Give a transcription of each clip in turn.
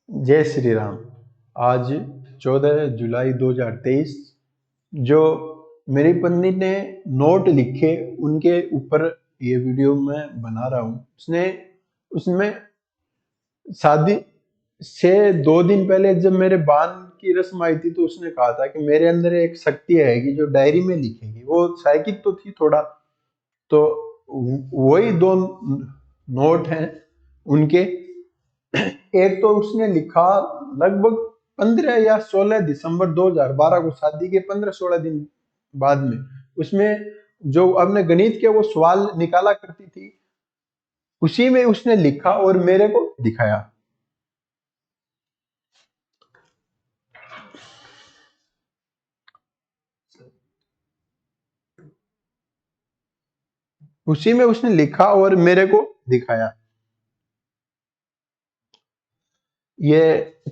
जय श्री राम। आज 14 जुलाई 2023 जो मेरी पत्नी ने नोट लिखे उनके ऊपर ये वीडियो मैं बना रहा हूँ। उसमें शादी से 2 दिन पहले जब मेरे बान की रस्म आई थी तो उसने कहा था कि मेरे अंदर एक शक्ति है कि जो डायरी में लिखेगी। वो साइकिक तो थी थोड़ा, तो वही दो नोट हैं उनके। एक तो उसने लिखा लगभग 15 या 16 दिसंबर 2012 को, शादी के 15-16 दिन बाद में। उसमें जो अपने गणित के वो सवाल निकाला करती थी, उसी में उसने लिखा और मेरे को दिखाया। उसी में उसने लिखा और मेरे को दिखाया। ये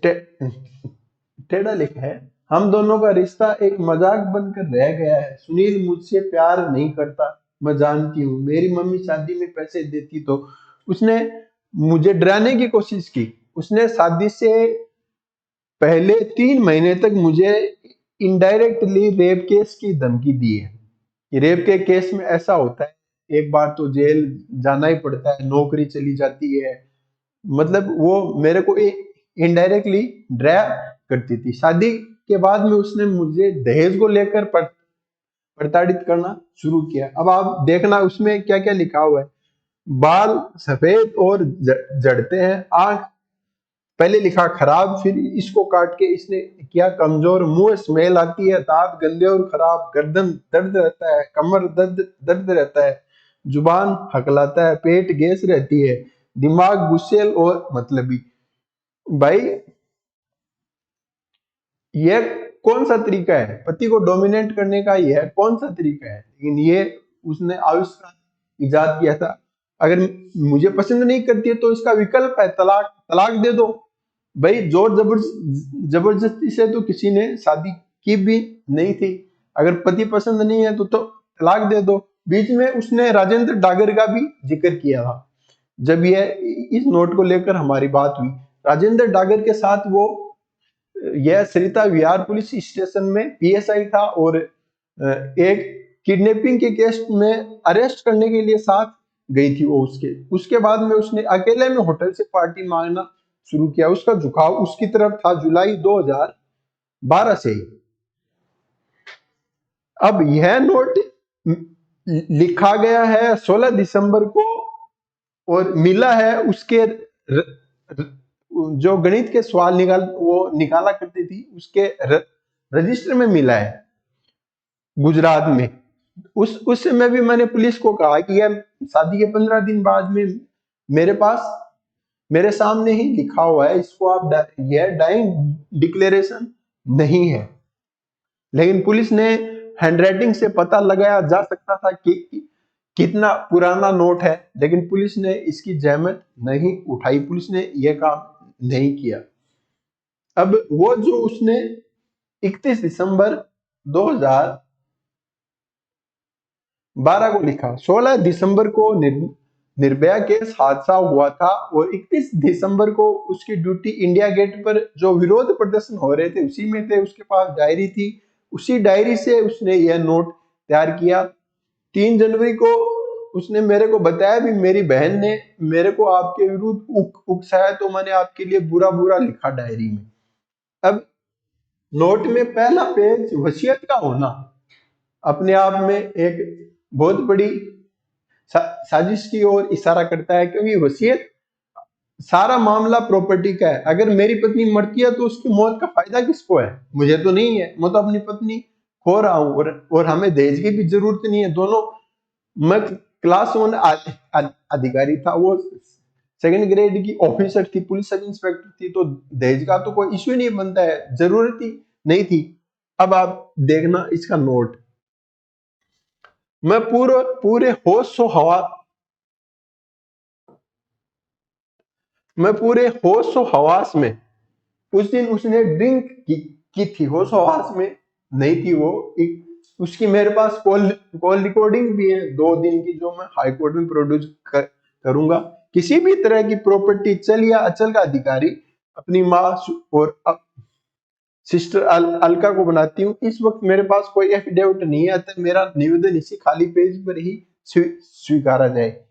टेढ़ा लिखा है, हम दोनों का रिश्ता एक मजाक बनकर रह गया है। सुनील मुझसे प्यार नहीं करता, मैं जानती हूँ। मेरी मम्मी शादी में पैसे देती तो उसने मुझे डराने की कोशिश की। उसने शादी से पहले 3 महीने तक मुझे इनडायरेक्टली रेप केस की धमकी दी है। कि रेप के केस में ऐसा होता है, एक बार तो जेल जाना ही पड़ता है, नौकरी चली जाती है। मतलब वो मेरे को इनडायरेक्टली डराया करती थी। शादी के बाद में उसने मुझे दहेज को लेकर प्रताड़ित करना शुरू किया। अब आप देखना उसमें क्या क्या लिखा हुआ है। बाल सफेद और जड़ते हैं, आंख पहले लिखा खराब, फिर इसको काट के इसने किया कमजोर, मुंह स्मेल आती है, दांत गंदे और खराब, गर्दन दर्द रहता है, कमर दर्द दर्द रहता है, जुबान हकलाता है, पेट गैस रहती है, दिमाग गुस्सेल और मतलबी। भाई ये कौन सा तरीका है पति को डोमिनेट करने का? यह कौन सा तरीका है? लेकिन ये उसने आविष्कार इजाद किया था। अगर मुझे पसंद नहीं करती है तो इसका विकल्प है तलाक। तलाक दे दो भाई। जोर जबरदस्ती से तो किसी ने शादी की भी नहीं थी। अगर पति पसंद नहीं है तो तलाक दे दो। बीच में उसने राजेंद्र डागर का भी जिक्र किया था जब यह इस नोट को लेकर हमारी बात हुई। राजेंद्र डागर के साथ वो यह सरिता विहार पुलिस स्टेशन में पीएसआई था और एक किडनैपिंग के केस में अरेस्ट करने के लिए साथ गई थी वो। उसके बाद में उसने अकेले में होटल से पार्टी मांगना शुरू किया। उसका झुकाव उसकी तरफ था जुलाई 2012 से ही। अब यह नोट लिखा गया है 16 दिसंबर को और मिला है उसके जो गणित के सवाल निकाला करती थी उसके रजिस्टर में मिला है गुजरात में। उस समय भी मैंने पुलिस को कहा कि यह शादी के 15 दिन बाद में मेरे पास मेरे सामने ही लिखा हुआ है, इसको आप यह डाइंग डिक्लेरेशन नहीं है। लेकिन पुलिस ने हैंडराइटिंग से पता लगाया जा सकता था कि कितना पुराना नोट है, लेकिन पुलिस ने इसकी जहमत नहीं उठाई। पुलिस ने यह काम नहीं किया। अब वो जो उसने 31 दिसंबर 2012 को लिखा, 16 दिसंबर को निर्भया केस हादसा हुआ था और 31 दिसंबर को उसकी ड्यूटी इंडिया गेट पर जो विरोध प्रदर्शन हो रहे थे उसी में थे। उसके पास डायरी थी, उसी डायरी से उसने यह नोट तैयार किया। 3 जनवरी को उसने मेरे को बताया भी, मेरी बहन ने मेरे को आपके विरुद्ध उकसाया तो मैंने आपके लिए बुरा बुरा लिखा डायरी में। अब नोट में पहला पेज वसीयत का होना अपने आप में एक बहुत बड़ी साजिश की ओर इशारा करता है, क्योंकि वसीयत सारा मामला प्रॉपर्टी का है। अगर मेरी पत्नी मरती है तो उसकी मौत का फायदा किसको है? मुझे तो नहीं है। मैं तो अपनी पत्नी खो रहा हूं और हमें दहेज की भी जरूरत नहीं है। दोनों, मैं क्लास 1 अधिकारी था, वो 2nd ग्रेड की ऑफिसर थी, पुलिस सब इंस्पेक्टर थी, तो दहेज का तो कोई इश्यू नहीं बनता है, जरूरत ही नहीं थी। अब आप देखना इसका नोट। मैं पूरे होश हवास में उस दिन उसने ड्रिंक की थी। होश हवास में नहीं थी वो। उसकी मेरे पास कॉल रिकॉर्डिंग भी है 2 दिन की, जो मैं हाई कोर्ट में प्रोड्यूस करूंगा। किसी भी तरह की प्रॉपर्टी, चल या अचल का अधिकारी अपनी माँ और सिस्टर अलका को बनाती हूँ। इस वक्त मेरे पास कोई एफिडेविट नहीं है, अतः मेरा निवेदन इसी खाली पेज पर ही स्वीकारा जाए।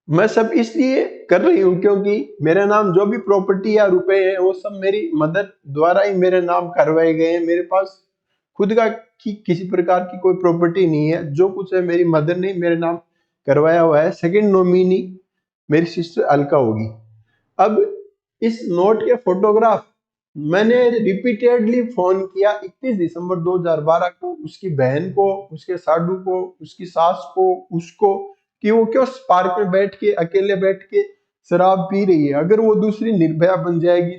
मैं सब इसलिए कर रही हूँ क्योंकि मेरे नाम जो भी प्रॉपर्टी या रुपए है वो सब मेरी मदर द्वारा ही मेरे नाम करवाए गए हैं। मेरे पास खुद का किसी प्रकार की कोई प्रॉपर्टी नहीं है। जो कुछ है मेरी मदर ने मेरे नाम करवाया हुआ है। सेकंड नॉमिनी मेरी सिस्टर अलका होगी। अब इस नोट के फोटोग्राफ मैंने रिपीटेडली फोन किया 31 दिसंबर 2012 को उसकी बहन को, उसके साडू को, उसकी सास को, उसको, कि वो क्यों पार्क में बैठ के अकेले बैठ के शराब पी रही है। अगर वो दूसरी निर्भया बन जाएगी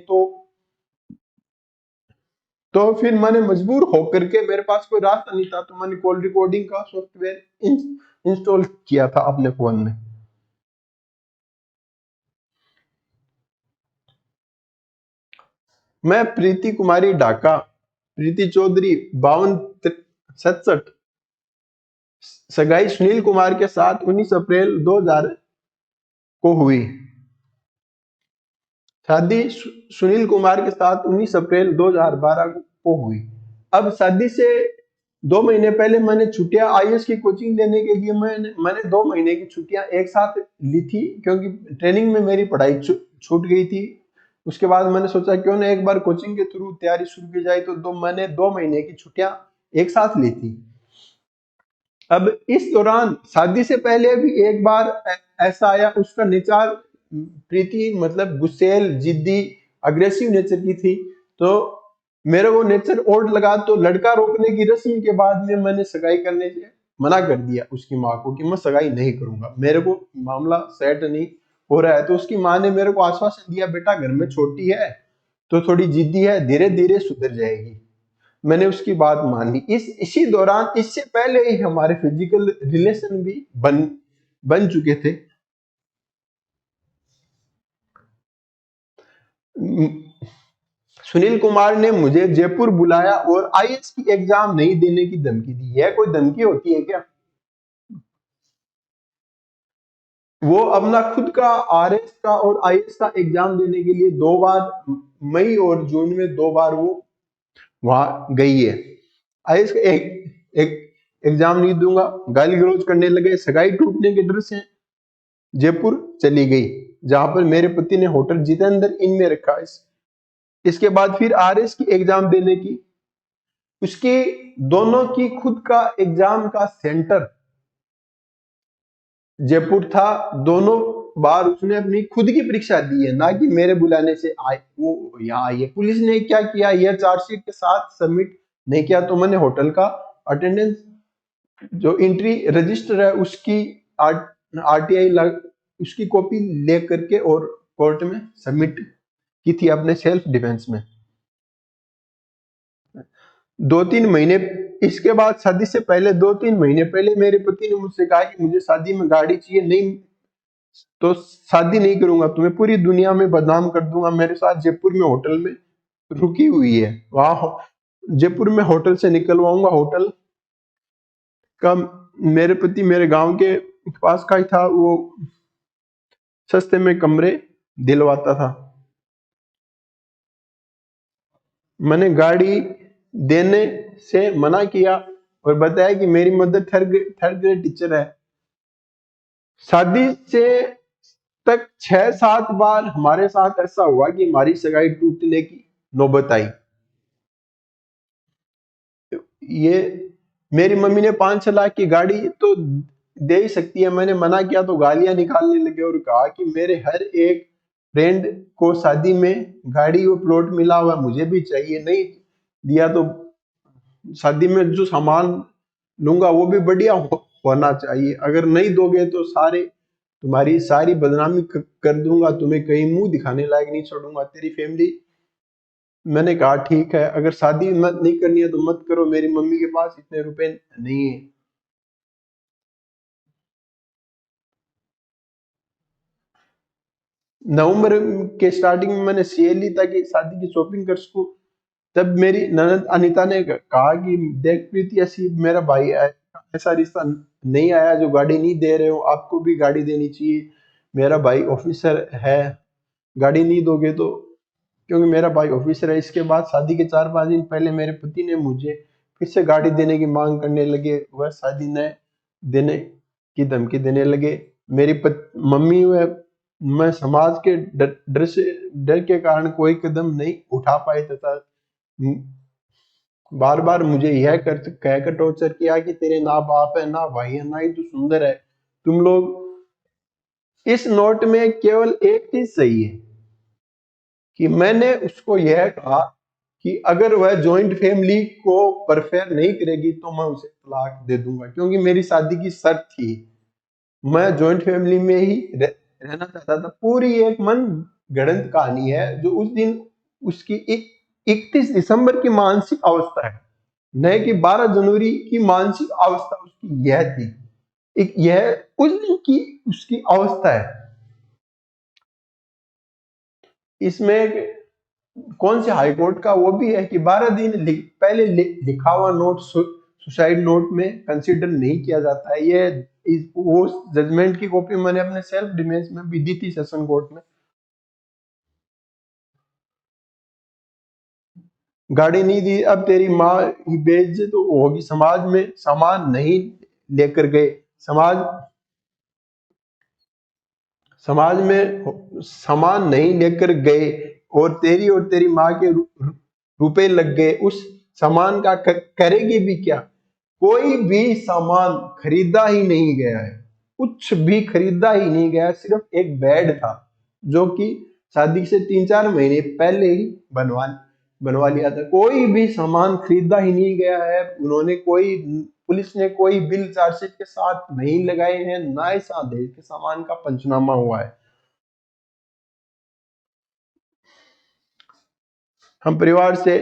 तो फिर मैंने मजबूर होकर के, मेरे पास कोई रास्ता नहीं था, तो मैंने कॉल रिकॉर्डिंग का सॉफ्टवेयर इंस्टॉल किया था अपने फोन में। मैं प्रीति कुमारी ढाका, प्रीति चौधरी 5267, सगाई सुनील कुमार के साथ 19 अप्रैल 2000 को हुई। शादी सुनील कुमार के साथ 19 अप्रैल 2012 को हुई। अब शादी से 2 महीने पहले मैंने छुट्टियां आईएएस की कोचिंग देने के लिए मैंने 2 महीने की छुट्टियां एक साथ ली थी, क्योंकि ट्रेनिंग में मेरी पढ़ाई छूट गई थी। उसके बाद मैंने सोचा क्यों ना एक बार कोचिंग के थ्रू तैयारी शुरू की जाए, तो मैंने 2 महीने की छुट्टियां एक साथ ली थी। अब इस दौरान शादी से पहले भी एक बार ऐसा आया। उसका नेचर, प्रीति मतलब गुस्सेल, जिद्दी, अग्रेसिव नेचर की थी। तो मेरे को नेचर ओड लगा, तो लड़का रोकने की रस्म के बाद में मैंने सगाई करने से मना कर दिया उसकी माँ को कि मैं सगाई नहीं करूंगा, मेरे को मामला सेट नहीं हो रहा है। तो उसकी माँ ने मेरे को आश्वासन दिया, बेटा घर में छोटी है तो थोड़ी जिद्दी है, धीरे धीरे सुधर जाएगी। मैंने उसकी बात मान ली। इसी दौरान, इससे पहले ही हमारे फिजिकल रिलेशन भी बन चुके थे। सुनील कुमार ने मुझे जयपुर बुलाया और आईएएस की एग्जाम नहीं देने की धमकी दी। यह कोई धमकी होती है क्या? वो अपना खुद का आरएस का और आईएएस का एग्जाम देने के लिए 2 बार, मई और जून में 2 बार वो वहां गई है। आईएएस का एक एग्जाम नहीं दूंगा, गाली गलौज करने लगे। सगाई टूटने के डर से जयपुर चली गई, जहां पर मेरे पति ने होटल जितेंद्र इन में रखा। इसके बाद फिर आरएस की एग्जाम देने की, उसकी दोनों की खुद का एग्जाम का सेंटर जयपुर था। दोनों बार उसने अपनी खुद की परीक्षा दी है, ना कि मेरे बुलाने से आए वो यहाँ आई है। पुलिस ने क्या किया, यह चार्जशीट के साथ सबमिट नहीं किया, तो मैंने होटल का अटेंडेंस जो एंट्री रजिस्टर है उसकी आरटीआई उसकी कॉपी ले करके और कोर्ट में सबमिट की थी अपने सेल्फ डिफेंस में। 2-3 महीने इसके बाद, शादी से पहले 2-3 महीने पहले मेरे पति ने मुझसे कहा कि मुझे शादी में गाड़ी चाहिए, नहीं तो शादी नहीं करूंगा, तुम्हें पूरी दुनिया में बदनाम कर दूंगा। मेरे साथ जयपुर में होटल में रुकी हुई है, वहां जयपुर में होटल से निकलवाऊंगा। होटल का मेरे पति मेरे गांव के पास का ही था, वो सस्ते में कमरे दिलवाता था। मैंने गाड़ी देने से मना किया और बताया कि मेरी मदर थर्ड ग्रेड टीचर है। शादी से तक 6-7 बार हमारे साथ ऐसा हुआ कि हमारी सगाई टूटने की नौबत आई। ये मेरी मम्मी ने 5-6 लाख की गाड़ी तो दे ही सकती है, मैंने मना किया तो गालियां निकालने लगे और कहा कि मेरे हर एक फ्रेंड को शादी में गाड़ी और प्लॉट मिला हुआ, मुझे भी चाहिए। नहीं दिया तो शादी में जो सामान लूंगा वो भी बढ़िया होना चाहिए। अगर नहीं दोगे तो तुम्हारी सारी बदनामी कर दूंगा, तुम्हें कहीं मुंह दिखाने लायक नहीं छोड़ूंगा, तेरी फैमिली। मैंने कहा ठीक है, अगर शादी मत नहीं करनी है तो मत करो, मेरी मम्मी के पास इतने रुपए नहीं है। नवंबर के स्टार्टिंग में मैंने शेयर ली ताकि शादी की शॉपिंग कर सकूं। तब मेरी ननद अनीता ने कहा कि देख प्रीति, ऐसी मेरा भाई है, ऐसा रिश्ता नहीं आया जो गाड़ी नहीं दे रहे हो, आपको भी गाड़ी देनी चाहिए। मेरा भाई ऑफिसर है, गाड़ी नहीं दोगे तो, क्योंकि मेरा भाई ऑफिसर है। इसके बाद शादी के 4-5 दिन पहले मेरे पति ने मुझे फिर से गाड़ी देने की मांग करने लगे, वह शादी न देने की धमकी देने लगे। मेरी मम्मी व मैं समाज के डर के कारण कोई कदम नहीं उठा पाए, तथा बार बार मुझे यह कहकर टॉर्चर किया कि तेरे ना बाप है ना भाई है ना ही तू सुंदर है, तुम लोग। इस नोट में केवल एक चीज सही है कि मैंने उसको यह कहा कि अगर वह जॉइंट फैमिली को परफेयर नहीं करेगी तो मैं उसे तलाक दे दूंगा, क्योंकि मेरी शादी की शर्त थी मैं जॉइंट फैमिली में ही रहना चाहता था। पूरी एक मन गढ़ंत कहानी है जो उस दिन उसकी 31 दिसंबर की मानसिक अवस्था है, न कि 12 जनवरी की मानसिक अवस्था उसकी यह थी। एक यह उस दिन की उसकी अवस्था है। इसमें कौन से हाई कोर्ट का वो भी है कि 12 दिन पहले लिखा हुआ नोट सुसाइड नोट में कंसीडर नहीं किया जाता है। ये वो जजमेंट की कॉपी मैंने अपने सेल्फ डिफेंस में भी दी थी सेशन कोर्ट में। गाड़ी नहीं दी, अब तेरी माँ ही बेइज्जत तो होगी समाज में, सामान नहीं लेकर गए, समाज समाज में सामान नहीं लेकर गए, और तेरी माँ के रुपए लग गए, उस सामान का करेगी भी क्या? कोई भी सामान खरीदा ही नहीं गया है, कुछ भी खरीदा ही नहीं गया। सिर्फ एक बेड था जो कि शादी से 3-4 महीने पहले ही बनवा लिया था। कोई भी सामान खरीदा ही नहीं गया है। उन्होंने कोई पुलिस ने कोई बिल चार्जशीट के साथ नहीं लगाए हैं, ना ही दहेज के सामान का पंचनामा हुआ है। हम परिवार से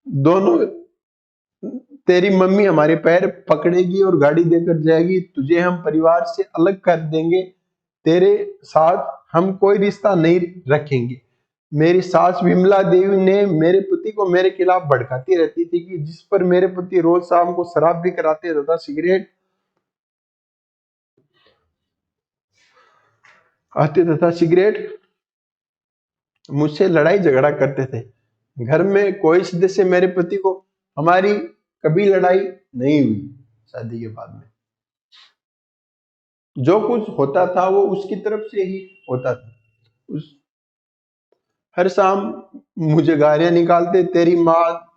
दोनों, तेरी मम्मी हमारे पैर पकड़ेगी और गाड़ी देकर जाएगी, तुझे हम परिवार से अलग कर देंगे, तेरे साथ हम कोई रिश्ता नहीं रखेंगे। मेरी सास विमला देवी ने मेरे पति को मेरे खिलाफ भड़काती रहती थी कि जिस पर मेरे पति रोज शाम को शराब भी कराते तथा सिगरेट आते तथा सिगरेट मुझसे लड़ाई झगड़ा करते थे। घर में कोई सदस्य मेरे पति को, हमारी कभी लड़ाई नहीं हुई। शादी के बाद में जो कुछ होता था वो उसकी तरफ से ही होता था। उस हर शाम मुझे गालियां निकालते, तेरी माँ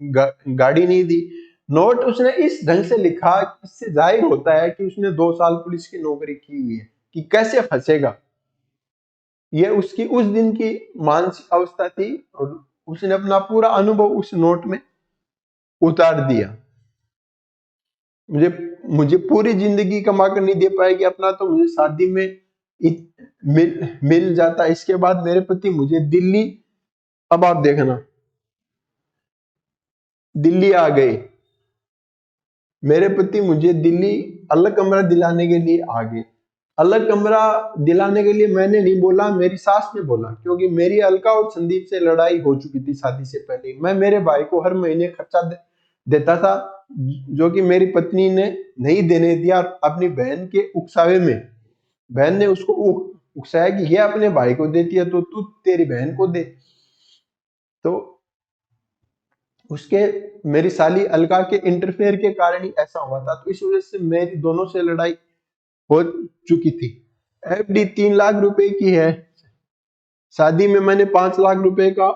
गाड़ी नहीं दी। नोट उसने इस ढंग से लिखा कि इससे जाहिर होता है कि उसने 2 साल पुलिस की नौकरी की हुई है, कि कैसे फंसेगा। ये उसकी उस दिन की मानसिक अवस्था थी और उसने अपना पूरा अनुभव उस नोट में उतार दिया। मुझे मुझे पूरी जिंदगी कमा कर नहीं दे पाएगी अपना, तो मुझे शादी में मिल जाता। इसके बाद मेरे पति मुझे दिल्ली, अब आप देखना, दिल्ली आ गए। मेरे पति मुझे दिल्ली अलग कमरा दिलाने के लिए आ गए। अलग कमरा दिलाने के लिए मैंने नहीं बोला, मेरी सास ने बोला, क्योंकि मेरी अलका और संदीप से लड़ाई हो चुकी थी शादी से पहले। मैं मेरे भाई को हर महीने खर्चा देता था, जो कि मेरी पत्नी ने नहीं देने दिया। अपनी बहन के उकसावे में बहन ने उसको उकसाया कि ये अपने भाई को देती है तो तू तेरी बहन को दे। तो उसके मेरी साली अलका के इंटरफेयर के कारण ही ऐसा हुआ था। तो इस वजह से मेरी दोनों से लड़ाई हो चुकी थी। एफडी 3 लाख रुपए की है। शादी में मैंने 5 लाख रुपए का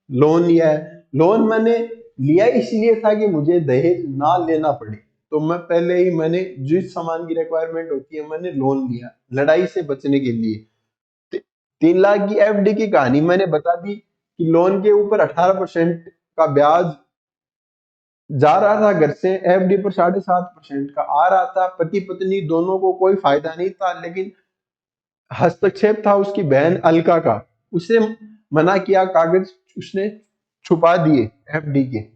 लोन लिया है। लोन मैंने लिया इसलिए था कि मुझे दहेज ना लेना पड़े। तो मैं पहले ही मैंने जिस सामान की रिक्वायरमेंट होती है मैंने लोन लिया लड़ाई से बचने के लिए। 3 लाख की एफडी की कहानी मैंने बता दी कि लोन के ऊपर 18% का ब्याज जा रहा था घर से, एफडी पर 7.5% का आ रहा था। पति पत्नी दोनों को कोई फायदा नहीं था, लेकिन हस्तक्षेप था उसकी बहन अलका का। उसे मना किया, कागज उसने छुपा दिए एफडी के।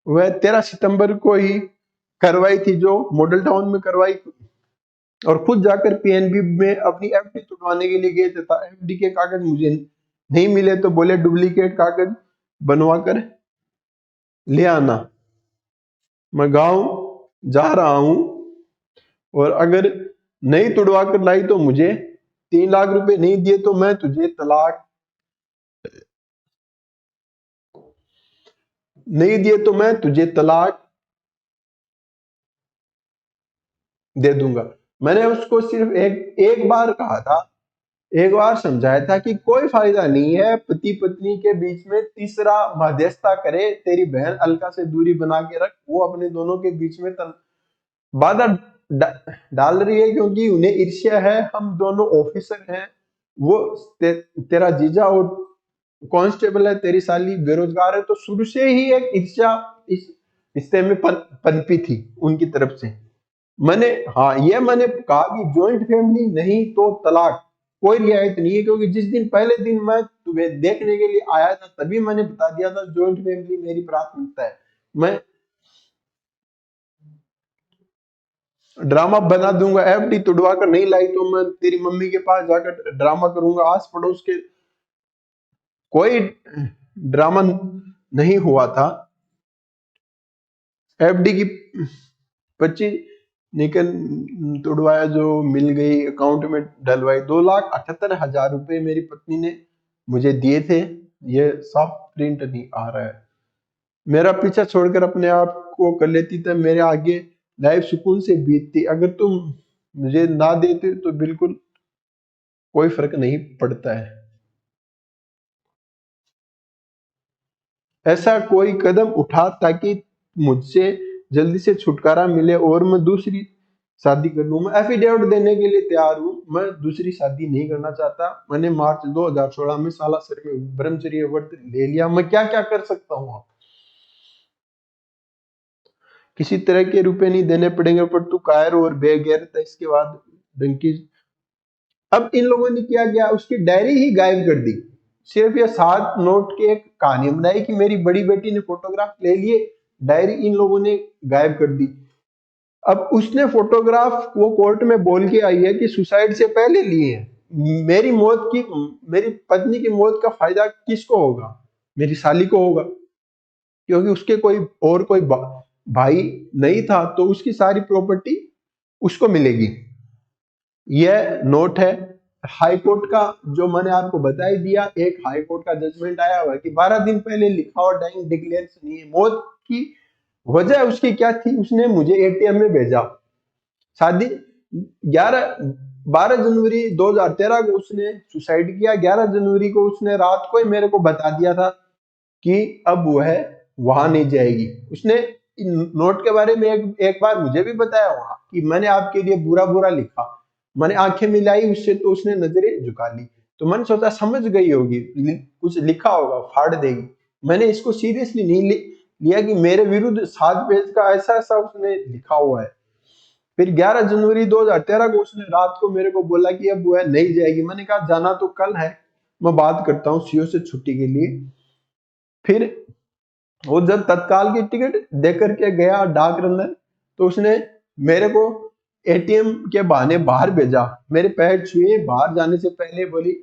वह 13 सितंबर को ही करवाई थी, जो मॉडल टाउन में करवाई, और खुद जाकर पीएनबी में अपनी एफडी तुड़वाने के लिए गए थे। एफडी के कागज मुझे नहीं मिले तो बोले डुप्लीकेट कागज बनवा कर ले आना। मैं गांव जा रहा हूं और अगर नहीं तुड़वा कर लाई तो मुझे 3 लाख रुपए नहीं दिए तो मैं तुझे तलाक नहीं दिए तो मैं तुझे तलाक दे दूंगा। मैंने उसको सिर्फ एक एक बार कहा था, एक बार समझाया था कि कोई फायदा नहीं है पति पत्नी के बीच में तीसरा मध्यस्थता करे, तेरी बहन अलका से दूरी बना के रख, वो अपने दोनों के बीच में बाधा डाल रही है क्योंकि उन्हें ईर्ष्या है, हम दोनों ऑफिसर हैं, वो तेरा जीजा और कांस्टेबल है, तेरी साली बेरोजगार है, तो शुरू से ही एक ईर्ष्या इस रिश्ते में पनपी थी उनकी तरफ से। मैंने, हाँ ये मैंने कहा कि ज्वाइंट फैमिली नहीं तो तलाक, कोई रियायत नहीं है, क्योंकि जिस दिन पहले दिन मैं तुम्हें देखने के लिए आया था तभी मैंने बता दिया था ज्वाइंट फैमिली मेरी प्राथमिकता है। मैं ड्रामा बना दूंगा, एफडी तुड़वा कर नहीं लाई तो मैं तेरी मम्मी के पास जाकर ड्रामा करूंगा, आस पड़ोस के। कोई ड्रामा नहीं हुआ था। एफडी की पर्ची निकल तुड़वाया, जो मिल गई, अकाउंट में डलवाई। 2,78,000 रुपए मेरी पत्नी ने मुझे दिए थे, ये साफ प्रिंट नहीं आ रहा है। मेरा पीछा छोड़कर अपने आप को कर लेती तब मेरे आगे लाइफ सुकून से बीतती, अगर तुम मुझे ना देते तो बिल्कुल कोई फर्क नहीं पड़ता है। ऐसा कोई कदम उठा ताकि मुझसे जल्दी से छुटकारा मिले और मैं दूसरी शादी कर लूं। मैं एफिडेविट देने के लिए तैयार हूं, मैं दूसरी शादी नहीं करना चाहता। मैंने मार्च 2016 में सालासर में ब्रह्मचर्य व्रत ले लिया। मैं क्या क्या कर सकता हूँ? किसी तरह के रुपए नहीं देने पड़ेंगे, पर तू कायर और बेगैरत है। इसके बाद डंकी। अब इन लोगों ने क्या किया, उसकी डायरी ही गायब कर दी। सिर्फ ये 7 नोट की एक कहानी बनाई कि मेरी बड़ी बेटी ने फोटोग्राफ ले लिए, डायरी इन लोगों ने गायब कर दी। अब उसने फोटोग्राफ वो कोर्ट में बोल के आई है कि सुसाइड से पहले लिए हैं। मेरी पत्नी की मौत का फायदा किसको होगा? मेरी साली को होगा, क्योंकि उसके कोई भाई नहीं था, तो उसकी सारी प्रॉपर्टी उसको मिलेगी। यह नोट है हाई कोर्ट का, जो मैंने आपको बता ही दिया। एक हाई कोर्ट का जजमेंट आया हुआ है कि 12 दिन पहले लिखा हुआ डाइंग डिक्लेरेशन नहीं है। मौत की वजह उसकी क्या थी? उसने मुझे एटीएम में भेजा। शादी 11 12 जनवरी 2013 को उसने सुसाइड किया। 11 जनवरी को उसने रात को ही मेरे को बता दिया था कि अब वह वहां नहीं जाएगी। उसने इन नोट के बारे में एक बार मुझे भी बताया वहां कि मैंने आपके लिए बुरा बुरा लिखा। मैंने आंखें मिलाई उससे, तो उसने नजरें झुका ली। तो मैंने सोचा समझ गई होगी, कुछ लिखा होगा, फाड़ देगी। मैंने इसको सीरियसली नहीं लिया कि मेरे विरुद्ध 7 पेज का ऐसा ऐसा उसने लिखा हुआ है। फिर 11 जनवरी 2013 को उसने रात को मेरे को बोला कि अब वह नहीं जाएगी। मैंने कहा जाना तो कल है, मैं बात करता हूँ सीओ से छुट्टी के लिए। फिर वो जब तत्काल की टिकट दे करके गया डाक रंदन, तो उसने मेरे को एटीएम के बहाने बाहर भेजा। मेरे पैर छुए, बाहर जाने से पहले बोली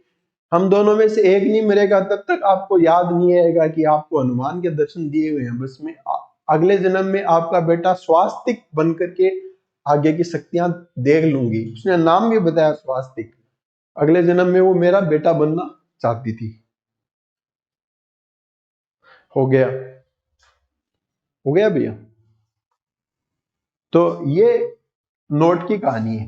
हम दोनों में से एक नहीं मरेगा तब तक आपको याद नहीं आएगा कि आपको हनुमान के दर्शन दिए हुए हैं। बस में अगले जन्म में आपका बेटा स्वास्तिक बन करके आगे की शक्तियां देख लूंगी। उसने नाम भी बताया स्वास्तिक। अगले जन्म में वो मेरा बेटा बनना चाहती थी। हो गया, हो गया भैया। तो ये नोट की कहानी है।